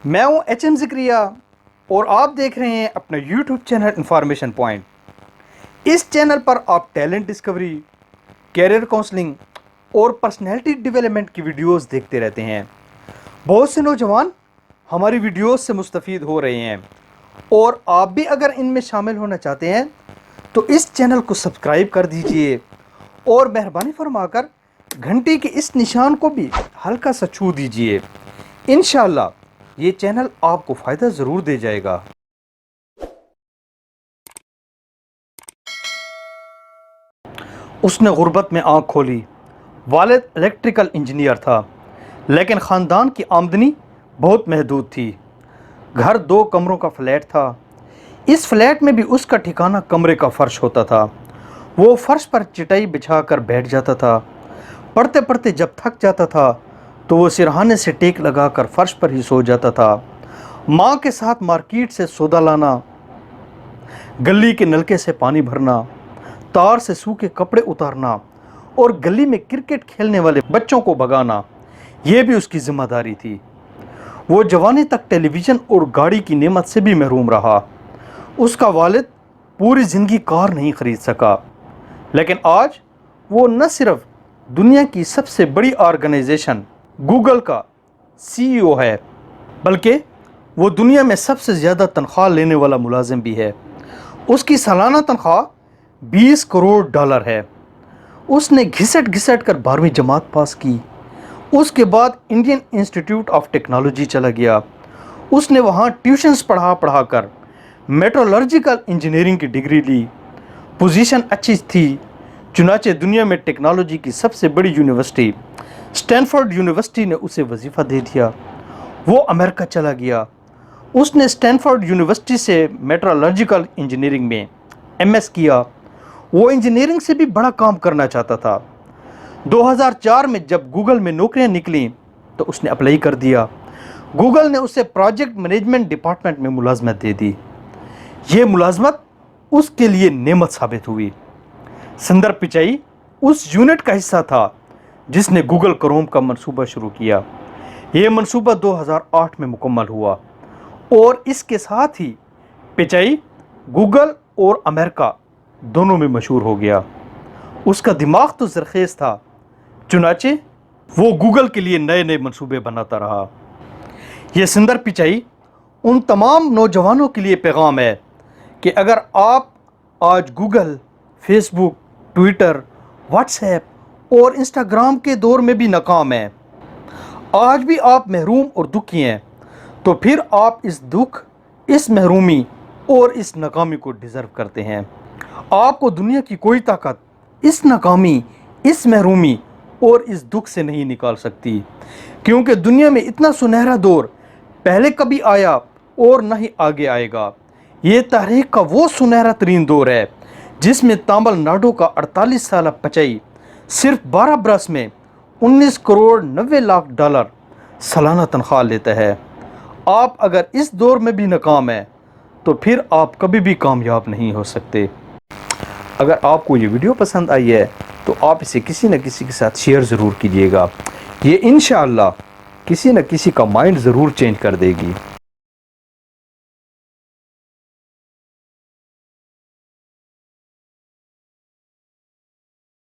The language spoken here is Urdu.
میں ہوں HM ذکریہ اور آپ دیکھ رہے ہیں اپنا YouTube چینل انفارمیشن پوائنٹ۔ اس چینل پر آپ ٹیلنٹ ڈسکوری، کیریئر کاؤنسلنگ اور پرسنالٹی ڈیولپمنٹ کی ویڈیوز دیکھتے رہتے ہیں۔ بہت سے نوجوان ہماری ویڈیوز سے مستفید ہو رہے ہیں، اور آپ بھی اگر ان میں شامل ہونا چاہتے ہیں تو اس چینل کو سبسکرائب کر دیجئے اور مہربانی فرما کر گھنٹی کے اس نشان کو بھی ہلکا سا چھو دیجئے۔ انشاءاللہ یہ چینل آپ کو فائدہ ضرور دے جائے گا۔ اس نے غربت میں آنکھ کھولی۔ والد الیکٹریکل انجینئر تھا، لیکن خاندان کی آمدنی بہت محدود تھی۔ گھر 2 کمروں کا فلیٹ تھا۔ اس فلیٹ میں بھی اس کا ٹھکانہ کمرے کا فرش ہوتا تھا۔ وہ فرش پر چٹائی بچھا کر بیٹھ جاتا تھا۔ پڑھتے پڑھتے جب تھک جاتا تھا تو وہ سرہانے سے ٹیک لگا کر فرش پر ہی سو جاتا تھا۔ ماں کے ساتھ مارکیٹ سے سودا لانا، گلی کے نلکے سے پانی بھرنا، تار سے سوکھے کپڑے اتارنا اور گلی میں کرکٹ کھیلنے والے بچوں کو بھگانا، یہ بھی اس کی ذمہ داری تھی۔ وہ جوانی تک ٹیلی ویژن اور گاڑی کی نعمت سے بھی محروم رہا۔ اس کا والد پوری زندگی کار نہیں خرید سکا، لیکن آج وہ نہ صرف دنیا کی سب سے بڑی آرگنائزیشن گوگل کا CEO ہے، بلکہ وہ دنیا میں سب سے زیادہ تنخواہ لینے والا ملازم بھی ہے۔ اس کی سالانہ تنخواہ $20 کروڑ ہے۔ اس نے گھسٹ گھسٹ کر 12ویں جماعت پاس کی۔ اس کے بعد انڈین انسٹیٹیوٹ آف ٹیکنالوجی چلا گیا۔ اس نے وہاں ٹیوشنز پڑھا کر میٹرولوجیکل انجینئرنگ کی ڈگری لی۔ پوزیشن اچھی تھی، چنانچہ دنیا میں ٹیکنالوجی کی سب سے بڑی یونیورسٹی اسٹینفورڈ یونیورسٹی نے اسے وظیفہ دے دیا۔ وہ امریکہ چلا گیا۔ اس نے اسٹینفورڈ یونیورسٹی سے میٹرولوجیکل انجینئرنگ میں MS کیا۔ وہ انجینئرنگ سے بھی بڑا کام کرنا چاہتا تھا۔ 2004 میں جب گوگل میں نوکریاں نکلیں تو اس نے اپلائی کر دیا۔ گوگل نے اسے پروجیکٹ مینجمنٹ ڈپارٹمنٹ میں ملازمت دے دی۔ یہ ملازمت اس کے لیے نعمت ثابت ہوئی۔ سندر پچائی اس یونٹ کا حصہ تھا جس نے گوگل کروم کا منصوبہ شروع کیا۔ یہ منصوبہ 2008 میں مکمل ہوا، اور اس کے ساتھ ہی پچائی گوگل اور امریکہ دونوں میں مشہور ہو گیا۔ اس کا دماغ تو زرخیز تھا، چنانچہ وہ گوگل کے لیے نئے نئے منصوبے بناتا رہا۔ یہ سندر پچائی ان تمام نوجوانوں کے لیے پیغام ہے کہ اگر آپ آج گوگل، فیس بک، ٹویٹر، واٹس ایپ اور انسٹاگرام کے دور میں بھی ناکام ہیں، آج بھی آپ محروم اور دکھی ہیں، تو پھر آپ اس دکھ، اس محرومی اور اس ناکامی کو ڈیزرو کرتے ہیں۔ آپ کو دنیا کی کوئی طاقت اس ناکامی، اس محرومی اور اس دکھ سے نہیں نکال سکتی، کیونکہ دنیا میں اتنا سنہرا دور پہلے کبھی آیا اور نہ ہی آگے آئے گا۔ یہ تاریخ کا وہ سنہرا ترین دور ہے جس میں تامل ناڈو کا 48 سالہ پچائی صرف 12 برس میں $19 کروڑ 90 لاکھ سالانہ تنخواہ لیتا ہے۔ آپ اگر اس دور میں بھی ناکام ہیں تو پھر آپ کبھی بھی کامیاب نہیں ہو سکتے۔ اگر آپ کو یہ ویڈیو پسند آئی ہے تو آپ اسے کسی نہ کسی کے ساتھ شیئر ضرور کیجیے گا۔ یہ انشاءاللہ کسی نہ کسی کا مائنڈ ضرور چینج کر دے گی۔